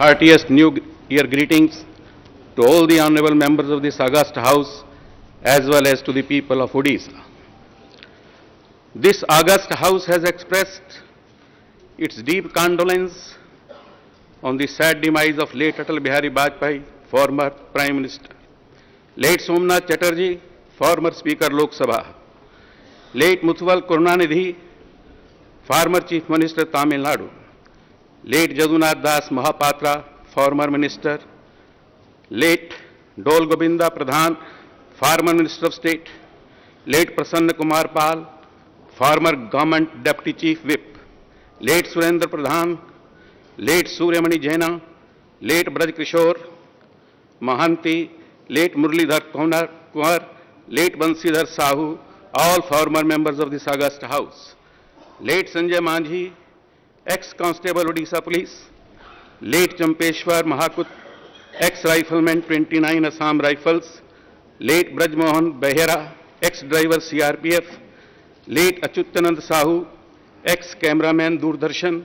Heartiest New Year greetings to all the honorable members of this august House as well as to the people of Odisha. This august House has expressed its deep condolence on the sad demise of late Atal Bihari Vajpayee, former Prime Minister, late Somnath Chatterjee, former Speaker Lok Sabha, late Muthuwal Karunanidhi, former Chief Minister Tamil Nadu, late Jadunath Das Mahapatra, former Minister, late Dol Govinda Pradhan, former Minister of State, late Prasanna Kumar Pal, former Government Deputy Chief Whip, late Surendra Pradhan, late Suryamani Jaina, late Braj Kishore Mahanti, late Muralidhar Kumar, late Bansidhar Sahu, all former members of this august House, late Sanjay Manjhi, ex-Constable Odisha Police, late Champeshwar Mahakut, ex-Rifleman 29 Assam Rifles, late Braj Mohan Behera, ex-driver CRPF, late Achyutanand Sahu, ex-cameraman Doordarshan.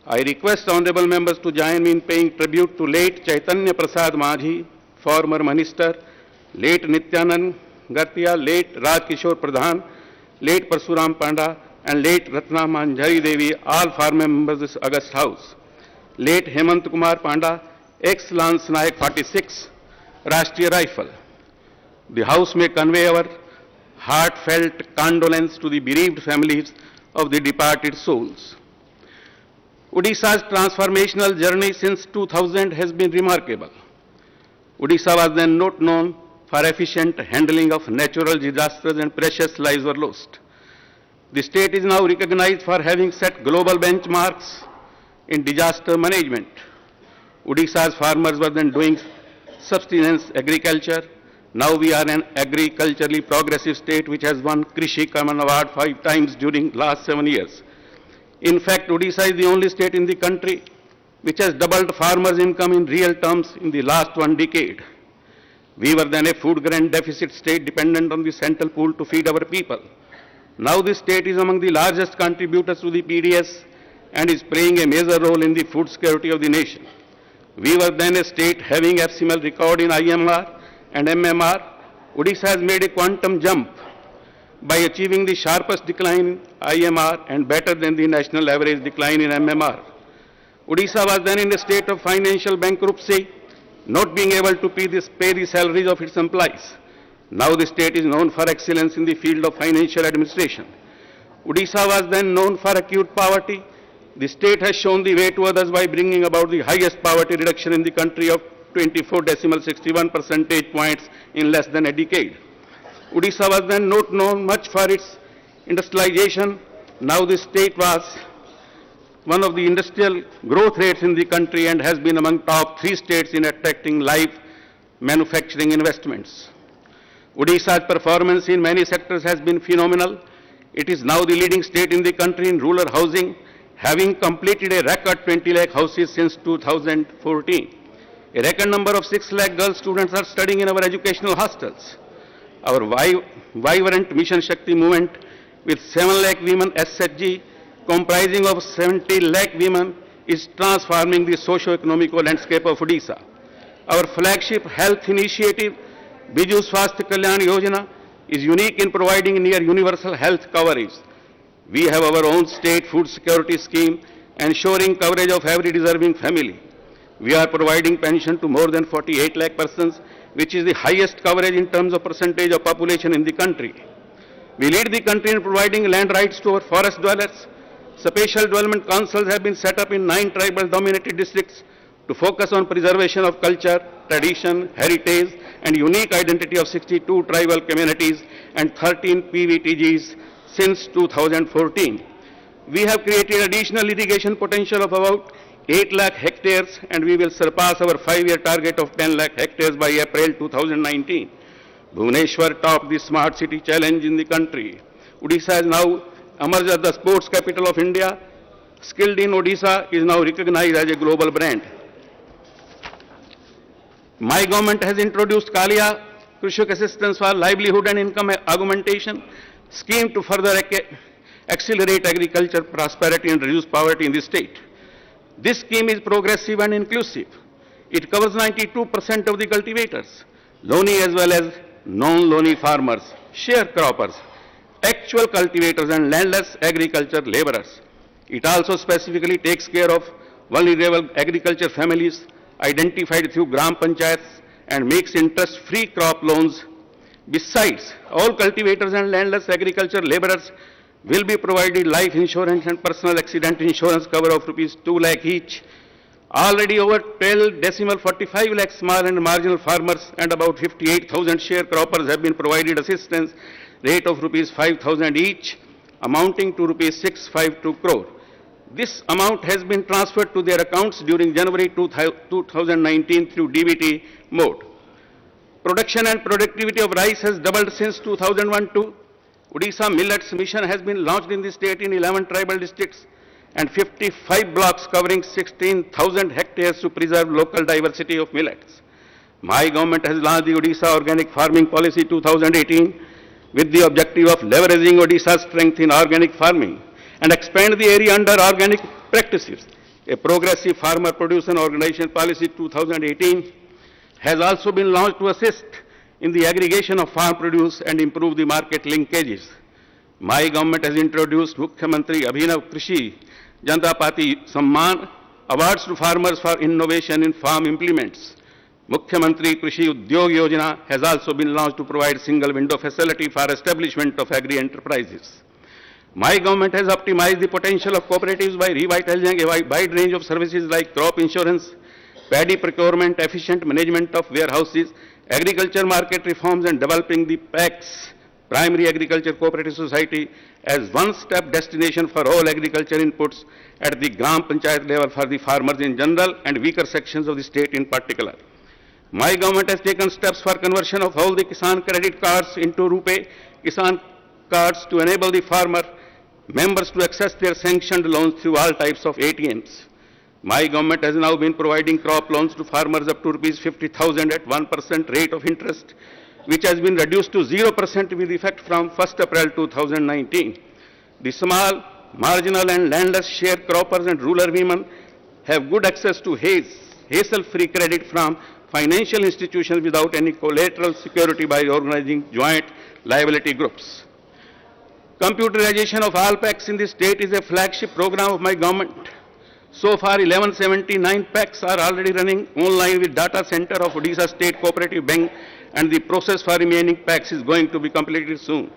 I request honorable members to join me in paying tribute to late Chaitanya Prasad Majhi, former minister, late Nityanand Gartia, late Raj Kishore Pradhan, late Parsuram Panda, and late Ratna Manjari Devi, all former members of this august House, late Hemant Kumar Panda, ex-Lance Nayak 46, Rashtriya Rifle. The House may convey our heartfelt condolence to the bereaved families of the departed souls. Odisha's transformational journey since 2000 has been remarkable. Odisha was then not known for efficient handling of natural disasters and precious lives were lost. The state is now recognized for having set global benchmarks in disaster management. Odisha's farmers were then doing subsistence agriculture. Now we are an agriculturally progressive state which has won Krishi Karman Award 5 times during last 7 years. In fact, Odisha is the only state in the country which has doubled farmers' income in real terms in the last 1 decade. We were then a food grain deficit state dependent on the central pool to feed our people. Now this state is among the largest contributors to the PDS and is playing a major role in the food security of the nation. We were then a state having FCML record in IMR and MMR. Odisha has made a quantum jump by achieving the sharpest decline in IMR and better than the national average decline in MMR. Odisha was then in a state of financial bankruptcy, not being able to pay the salaries of its employees. Now the state is known for excellence in the field of financial administration. Odisha was then known for acute poverty. The state has shown the way to others by bringing about the highest poverty reduction in the country of 24.61 percentage points in less than a decade. Odisha was then not known much for its industrialization. Now the state was one of the industrial growth rates in the country and has been among top 3 states in attracting live manufacturing investments. Odisha's performance in many sectors has been phenomenal. It is now the leading state in the country in rural housing, having completed a record 20 lakh houses since 2014. A record number of 6 lakh girl students are studying in our educational hostels. Our vibrant Mission Shakti movement with 7 lakh women SHG, comprising of 70 lakh women, is transforming the socio-economic landscape of Odisha. Our flagship health initiative, Biju Swasthya Kalyan Yojana, is unique in providing near universal health coverage. We have our own state food security scheme ensuring coverage of every deserving family. We are providing pension to more than 48 lakh persons, which is the highest coverage in terms of percentage of population in the country. We lead the country in providing land rights to our forest dwellers. Special development councils have been set up in 9 tribal dominated districts to focus on preservation of culture, tradition, heritage, and unique identity of 62 tribal communities and 13 PVTGs since 2014. We have created additional irrigation potential of about 8 lakh hectares and we will surpass our 5-year target of 10 lakh hectares by April 2019. Bhubaneswar topped the smart city challenge in the country. Odisha is now emerged as the sports capital of India. Skilled in Odisha is now recognized as a global brand. My government has introduced Kalia, Krishak Assistance for Livelihood and Income Augmentation scheme to further accelerate agriculture prosperity and reduce poverty in the state. This scheme is progressive and inclusive. It covers 92% of the cultivators, loanee as well as non-loanee farmers, sharecroppers, actual cultivators and landless agriculture laborers. It also specifically takes care of vulnerable agriculture families identified through Gram Panchayats and makes interest-free crop loans. Besides, all cultivators and landless agriculture laborers will be provided life insurance and personal accident insurance cover of rupees 2 lakh each. Already over 12.45 lakh small and marginal farmers and about 58,000 sharecroppers have been provided assistance rate of rupees 5,000 each, amounting to rupees 652 crore. This amount has been transferred to their accounts during January 2019 through DBT mode. Production and productivity of rice has doubled since 2001-2. Odisha Millets Mission has been launched in the state in 11 tribal districts and 55 blocks covering 16,000 hectares to preserve local diversity of millets. My government has launched the Odisha Organic Farming Policy 2018 with the objective of leveraging Odisha's strength in organic farming and expand the area under organic practices. A progressive farmer producer organization policy 2018 has also been launched to assist in the aggregation of farm produce and improve the market linkages. My government has introduced Mukhyamantri Abhinav Krishi Janata Party Samman awards to farmers for innovation in farm implements. Mukhyamantri Krishi Udyog Yojana has also been launched to provide single window facility for establishment of agri-enterprises. My government has optimized the potential of cooperatives by revitalizing a wide range of services like crop insurance, paddy procurement, efficient management of warehouses, agriculture market reforms, and developing the PACS, Primary Agriculture Cooperative Society, as one-step destination for all agriculture inputs at the Gram Panchayat level for the farmers in general and weaker sections of the state in particular. My government has taken steps for conversion of all the Kisan credit cards into RuPay Kisan cards to enable the farmer members to access their sanctioned loans through all types of ATMs. My government has now been providing crop loans to farmers up to rupees 50,000 at 1% rate of interest, which has been reduced to 0% with effect from 1st April 2019. The small, marginal and landless sharecroppers and rural women have good access to hassle-free credit from financial institutions without any collateral security by organizing joint liability groups. Computerization of all PACs in the state is a flagship program of my government. So far, 1179 PACs are already running online with data center of Odisha State Cooperative Bank, and the process for remaining PACs is going to be completed soon.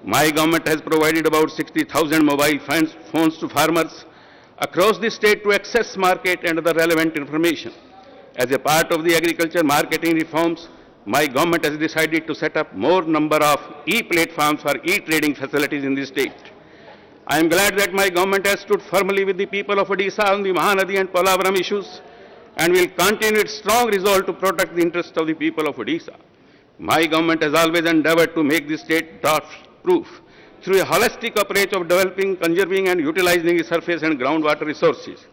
My government has provided about 60,000 mobile phones to farmers across the state to access market and other relevant information. As a part of the agriculture marketing reforms, my government has decided to set up more number of e-platforms for e-trading facilities in the state. I am glad that my government has stood firmly with the people of Odisha on the Mahanadi and Polavaram issues and will continue its strong resolve to protect the interests of the people of Odisha. My government has always endeavored to make the state drought-proof through a holistic approach of developing, conserving and utilizing the surface and groundwater resources.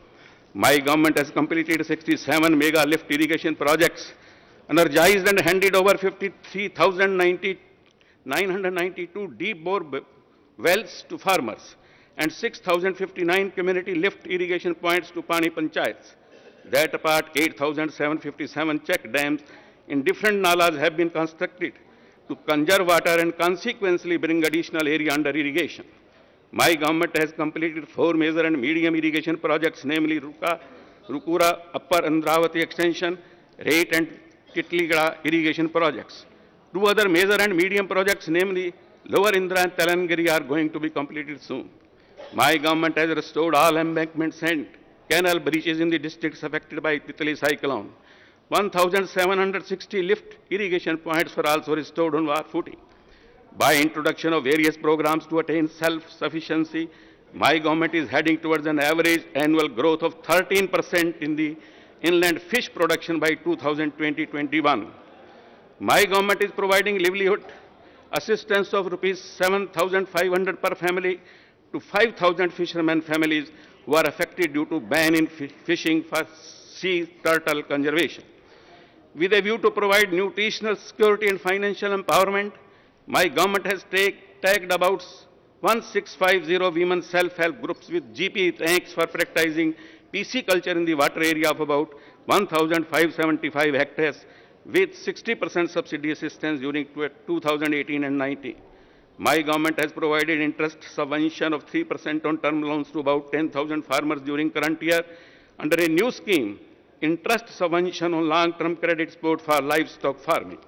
My government has completed 67 mega lift irrigation projects, energized and handed over 53,992 deep bore wells to farmers and 6,059 community lift irrigation points to Pani Panchayats. That apart, 8,757 check dams in different nalas have been constructed to conserve water and consequently bring additional area under irrigation. My government has completed 4 major and medium irrigation projects, namely Rukura Upper Andravati Extension, Rate and Kitligada irrigation projects. 2 other major and medium projects, namely Lower Indra and Telangiri, are going to be completed soon. My government has restored all embankments and canal breaches in the districts affected by Titli cyclone. 1,760 lift irrigation points were also restored on war footing. By introduction of various programs to attain self-sufficiency, my government is heading towards an average annual growth of 13% in the inland fish production by 2020-21. My government is providing livelihood assistance of rupees 7,500 per family to 5,000 fishermen families who are affected due to ban in fishing for sea turtle conservation. With a view to provide nutritional security and financial empowerment, my government has tagged about 1650 women self-help groups with GP ranks for practicing PC culture in the water area of about 1,575 hectares with 60% subsidy assistance during 2018 and 19. My government has provided interest subvention of 3% on term loans to about 10,000 farmers during current year under a new scheme, interest subvention on long-term credit support for livestock farming.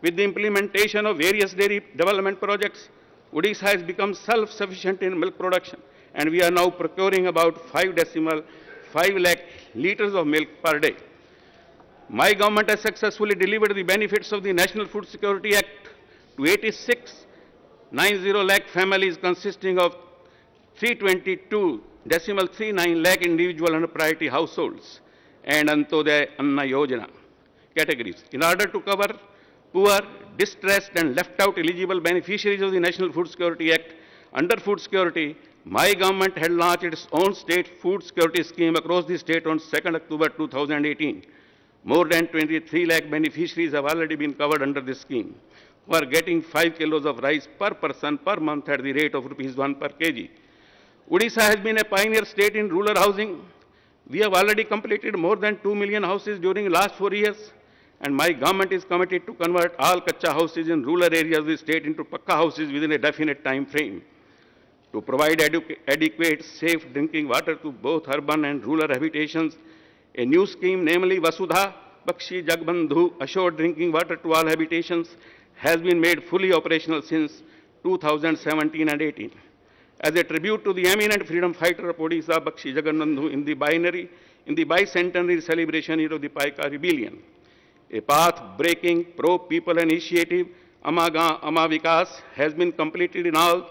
With the implementation of various dairy development projects, Odisha has become self-sufficient in milk production, and we are now procuring about 5 lakh liters of milk per day. My government has successfully delivered the benefits of the National Food Security Act to 86.90 lakh families consisting of 322.39 lakh individual and priority households and Antodaya Anna Yojana categories. In order to cover poor, distressed and left out eligible beneficiaries of the National Food Security Act, under food security, my government had launched its own state food security scheme across the state on 2nd October 2018. More than 23 lakh beneficiaries have already been covered under this scheme, who are getting 5 kilos of rice per person per month at the rate of rupees 1 per kg. Odisha has been a pioneer state in rural housing. We have already completed more than 2 million houses during the last 4 years, and my government is committed to convert all kacha houses in rural areas of the state into pakka houses within a definite time frame. To provide adequate, safe drinking water to both urban and rural habitations, a new scheme, namely Vasudha Bakshi Jagbandhu, assured drinking water to all habitations, has been made fully operational since 2017 and 18. As a tribute to the eminent freedom fighter of Odisha, Bakshi Jagbandhu, in the bicentenary celebration of the Paika Rebellion, a path-breaking pro-people initiative, Amaga Amavikas, has been completed in all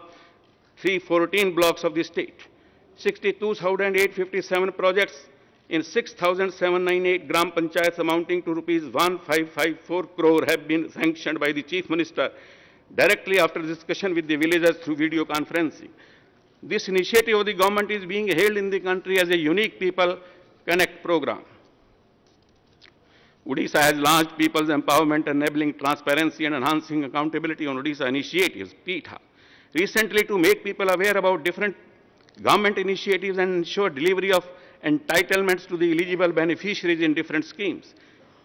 314 blocks of the state. 62,857 projects in 6,798 gram panchayats amounting to rupees 1,554 crore have been sanctioned by the Chief Minister directly after discussion with the villagers through video conferencing. This initiative of the government is being hailed in the country as a unique People Connect program. Odisha has launched People's Empowerment Enabling Transparency and Enhancing Accountability on Odisha Initiatives, PETA, recently to make people aware about different government initiatives and ensure delivery of entitlements to the eligible beneficiaries in different schemes.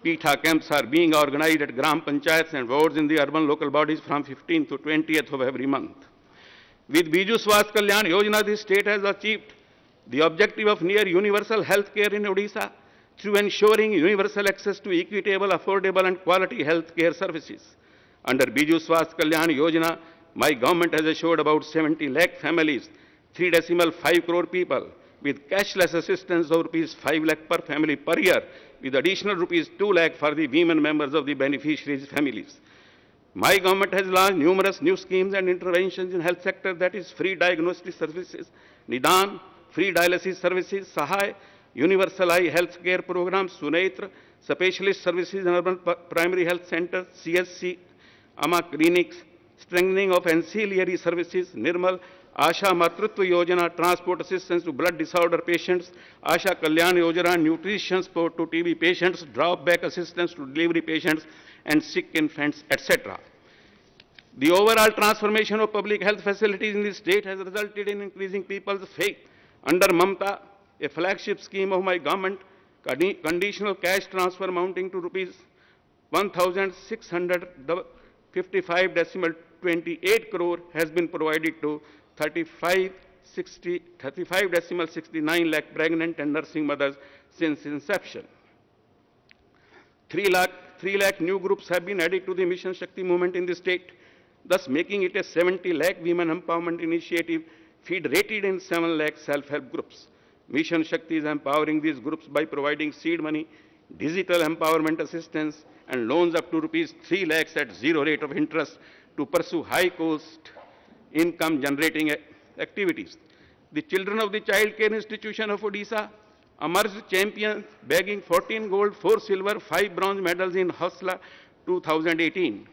PETA camps are being organized at Gram Panchayats and wards in the urban local bodies from 15th to 20th of every month. With Biju Swasth Kalyan Yojana, the state has achieved the objective of near universal health care in Odisha through ensuring universal access to equitable, affordable and quality health care services. Under Biju Swasth Kalyan Yojana, my government has assured about 70 lakh families, 3.5 crore people, with cashless assistance of rupees 5 lakh per family per year, with additional rupees 2 lakh for the women members of the beneficiaries' families. My government has launched numerous new schemes and interventions in health sector, that is free diagnostic services, Nidan, free dialysis services, Sahay, universal eye health care program, Sunetra, specialist services in urban primary health centers, CSC, Ama clinics, strengthening of ancillary services, Nirmal, Asha Matrutva Yojana, transport assistance to blood disorder patients, Asha Kalyan Yojana, nutrition support to TB patients, drop-back assistance to delivery patients and sick infants, etc. The overall transformation of public health facilities in the state has resulted in increasing people's faith. Under Mamta, a flagship scheme of my government, conditional cash transfer amounting to rupees 1,655.28 crore has been provided to 35.69 lakh pregnant and nursing mothers since inception. 3 lakh new groups have been added to the Mission Shakti movement in the state, thus making it a 70 lakh women empowerment initiative federated in 7 lakh self-help groups. Mission Shakti is empowering these groups by providing seed money, digital empowerment assistance and loans up to rupees 3 lakhs at zero rate of interest to pursue high-cost income-generating activities. The children of the Child Care Institution of Odisha emerged champions, bagging 14 gold, 4 silver, 5 bronze medals in Hasla 2018,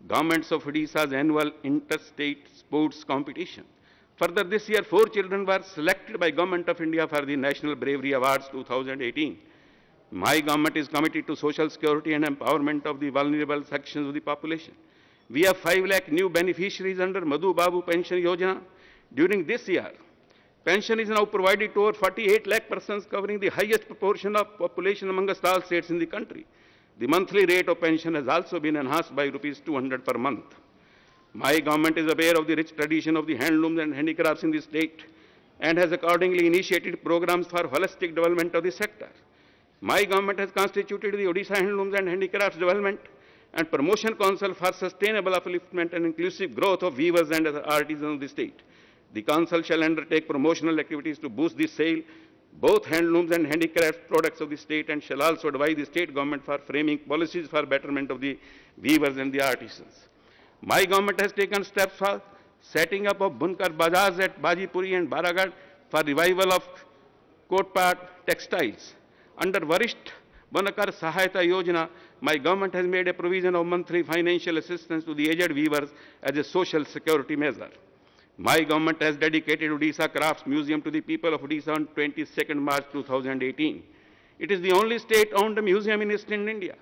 Governments of Odisha's annual interstate sports competition. Further, this year, 4 children were selected by Government of India for the National Bravery Awards 2018. My government is committed to social security and empowerment of the vulnerable sections of the population. We have 5 lakh new beneficiaries under Madhu Babu Pension Yojana. During this year, Pension is now provided to over 48 lakh persons, covering the highest proportion of population amongst all states in the country. The monthly rate of pension has also been enhanced by rupees 200 per month. My government is aware of the rich tradition of the handlooms and handicrafts in the state and has accordingly initiated programs for holistic development of the sector. My government has constituted the Odisha Handlooms and Handicrafts Development and Promotion Council for sustainable upliftment and inclusive growth of weavers and other artisans of the state. The council shall undertake promotional activities to boost the sale, both handlooms and handicraft products of the state, and shall also advise the state government for framing policies for betterment of the weavers and the artisans. My government has taken steps for setting up of Bunkar Bazaars at Bajipuri and Baragad for revival of Kotpat textiles. Under Varisht Banakar Sahayata Yojana, my government has made a provision of monthly financial assistance to the aged weavers as a social security measure. My government has dedicated Odisha Crafts Museum to the people of Odisha on 22nd March 2018. It is the only state-owned museum in Eastern India,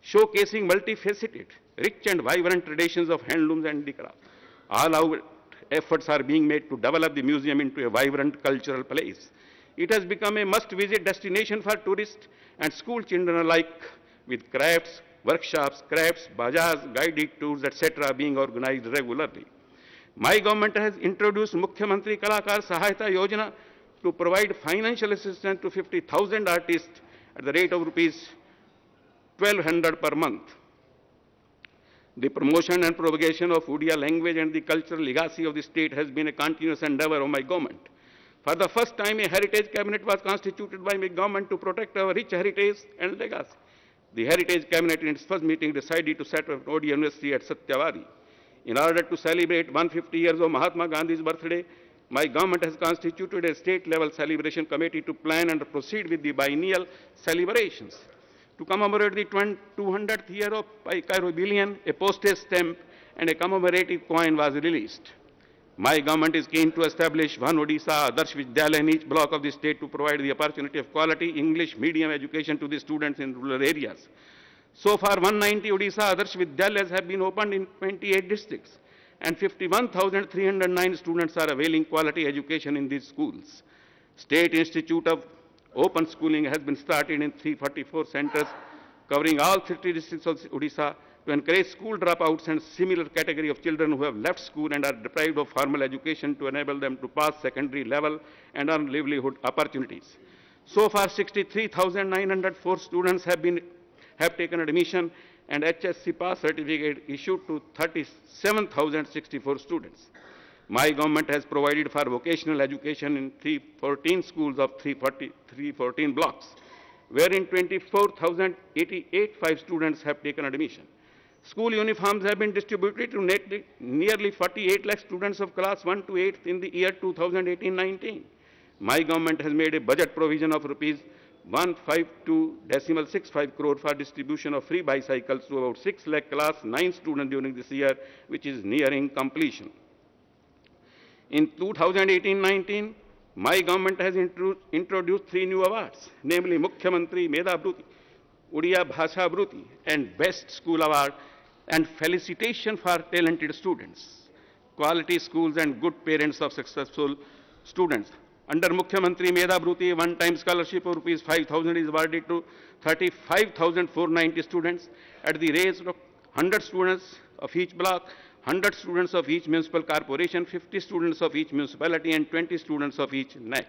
showcasing multifaceted, rich and vibrant traditions of handlooms and handicraft. All our efforts are being made to develop the museum into a vibrant cultural place. It has become a must-visit destination for tourists and school children alike, with crafts, workshops, crafts, bazaars, guided tours, etc. being organized regularly. My government has introduced Mukhyamantri Kalakar Sahayata Yojana to provide financial assistance to 50,000 artists at the rate of rupees 1,200 per month. The promotion and propagation of Odia language and the cultural legacy of the state has been a continuous endeavor of my government. For the first time, a heritage cabinet was constituted by my government to protect our rich heritage and legacy. The heritage cabinet in its first meeting decided to set up Odia University at Satyavadi. In order to celebrate 150 years of Mahatma Gandhi's birthday, my government has constituted a state-level celebration committee to plan and proceed with the biennial celebrations. To commemorate the 200th year of Paika rebellion, a postage stamp and a commemorative coin was released. My government is keen to establish one Odisha Adarsh Vidyalaya in each block of the state to provide the opportunity of quality English medium education to the students in rural areas. So far, 190 Odisha Adarsh Vidyalayas have been opened in 28 districts, and 51,309 students are availing quality education in these schools. State Institute of Open Schooling has been started in 344 centers covering all 30 districts of Odisha to encourage school dropouts and similar category of children who have left school and are deprived of formal education to enable them to pass secondary level and earn livelihood opportunities. So far, 63,904 students have taken admission and HSC pass certificate issued to 37,064 students. My government has provided for vocational education in 314 schools of 314 blocks, wherein 24,085 students have taken admission. School uniforms have been distributed to nearly 48 lakh students of class 1 to 8 in the year 2018-19. My government has made a budget provision of rupees 152.65 crore for distribution of free bicycles to about 6 lakh class 9 students during this year, which is nearing completion. In 2018-19, my government has introduced 3 new awards, namely Mukhyamantri Medha Bhruti, Odia Bhasha Bhruti, and Best School Award, and felicitation for talented students, quality schools, and good parents of successful students. Under Mukhyamantri Medha Bhruti, a one-time scholarship of rupees 5,000 is awarded to 35,490 students at the rate of 100 students of each block, 100 students of each municipal corporation, 50 students of each municipality, and 20 students of each NEC.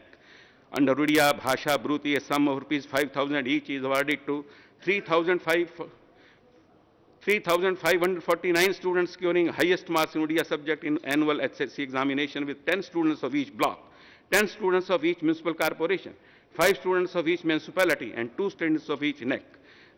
Under Odia Bhasha Bhruti, a sum of rupees 5,000 each is awarded to 3,549 students scoring highest marks in Odia subject in annual HSC examination, with 10 students of each block, 10 students of each municipal corporation, 5 students of each municipality, and 2 students of each NEC.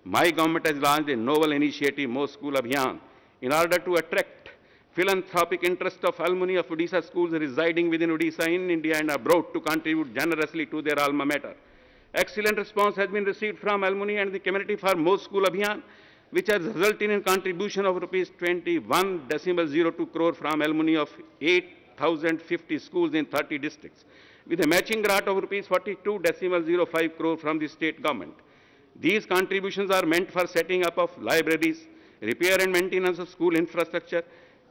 My government has launched a novel initiative, Mo School Abhiyan, in order to attract philanthropic interest of alumni of Odisha schools residing within Odisha in India and abroad to contribute generously to their alma mater. Excellent response has been received from alumni and the community for Mo School Abhiyan, which has resulted in contribution of rupees 21.02 crore from alumni of 8,050 schools in 30 districts, with a matching grant of rupees 42.05 crore from the state government. These contributions are meant for setting up of libraries, repair and maintenance of school infrastructure,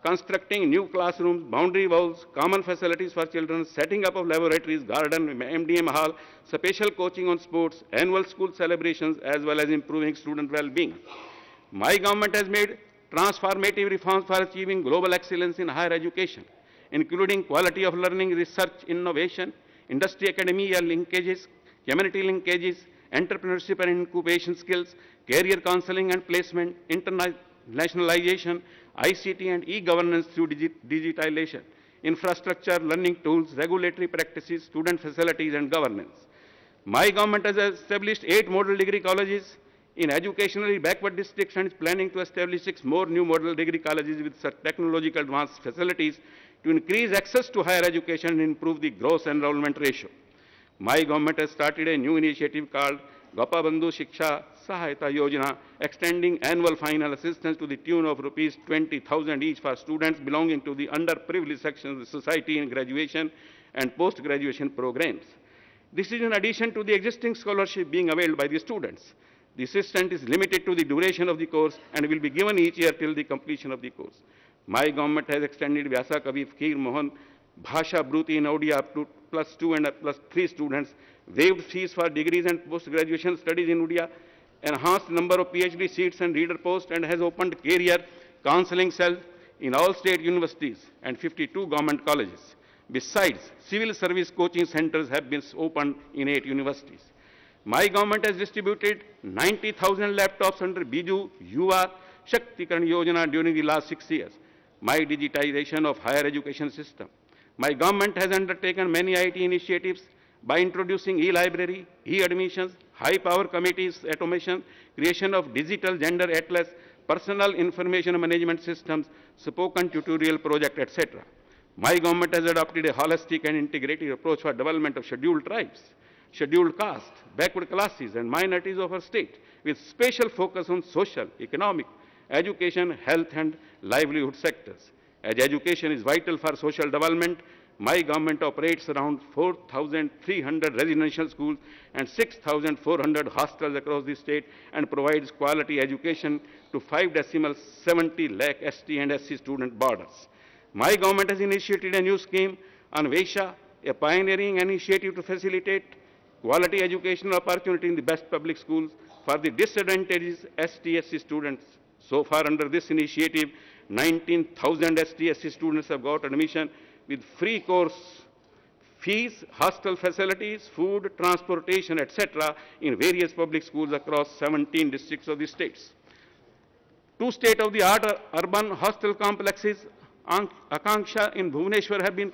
constructing new classrooms, boundary walls, common facilities for children, setting up of laboratories, garden, MDM hall, special coaching on sports, annual school celebrations, as well as improving student well-being. My government has made transformative reforms for achieving global excellence in higher education, including quality of learning, research, innovation, industry academia linkages, community linkages, entrepreneurship and incubation skills, career counseling and placement, internationalization, ICT and e-governance through digitalization, infrastructure, learning tools, regulatory practices, student facilities and governance. My government has established 8 model degree colleges in educationally backward districts and is planning to establish 6 more new model degree colleges with such technological advanced facilities to increase access to higher education and improve the gross enrollment ratio. My government has started a new initiative called Gopabandhu Shiksha Sahayata Yojana, extending annual final assistance to the tune of Rs 20,000 each for students belonging to the underprivileged sections of the society in graduation and post-graduation programs. This is in addition to the existing scholarship being availed by the students. The assistance is limited to the duration of the course and will be given each year till the completion of the course. My government has extended Vyasa Kavi Fakir Mohan Bhasha Bruti in Odia up to +2 and +3 students, waived fees for degrees and post-graduation studies in Odia, enhanced number of PhD seats and reader posts, and has opened career counseling cells in all state universities and 52 government colleges. Besides, civil service coaching centers have been opened in 8 universities. My government has distributed 90,000 laptops under Biju Yuva Shaktikaran Yojana during the last 6 years. My digitization of higher education system. My government has undertaken many IT initiatives by introducing e-library, e-admissions, high-power committees automation, creation of digital gender atlas, personal information management systems, spoken tutorial project, etc. My government has adopted a holistic and integrated approach for development of scheduled tribes, scheduled caste, backward classes, and minorities of our state, with special focus on social, economic, education, health, and livelihood sectors. As education is vital for social development, my government operates around 4,300 residential schools and 6,400 hostels across the state and provides quality education to 5.70 lakh ST and SC student boarders. My government has initiated a new scheme on Vesha, a pioneering initiative to facilitate quality educational opportunity in the best public schools for the disadvantaged ST-SC students. So far, under this initiative, 19,000 ST-SC students have got admission with free course fees, hostel facilities, food, transportation, etc. in various public schools across 17 districts of the states. 2 state-of-the-art urban hostel complexes, Akanksha in Bhubaneswar, have been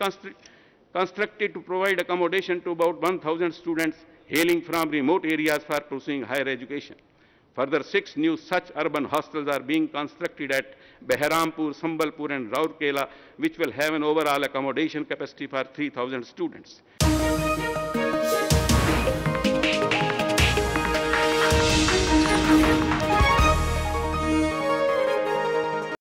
constructed to provide accommodation to about 1,000 students hailing from remote areas for pursuing higher education. Further, 6 new such urban hostels are being constructed at Beharampur, Sambalpur and Rourkela, which will have an overall accommodation capacity for 3,000 students.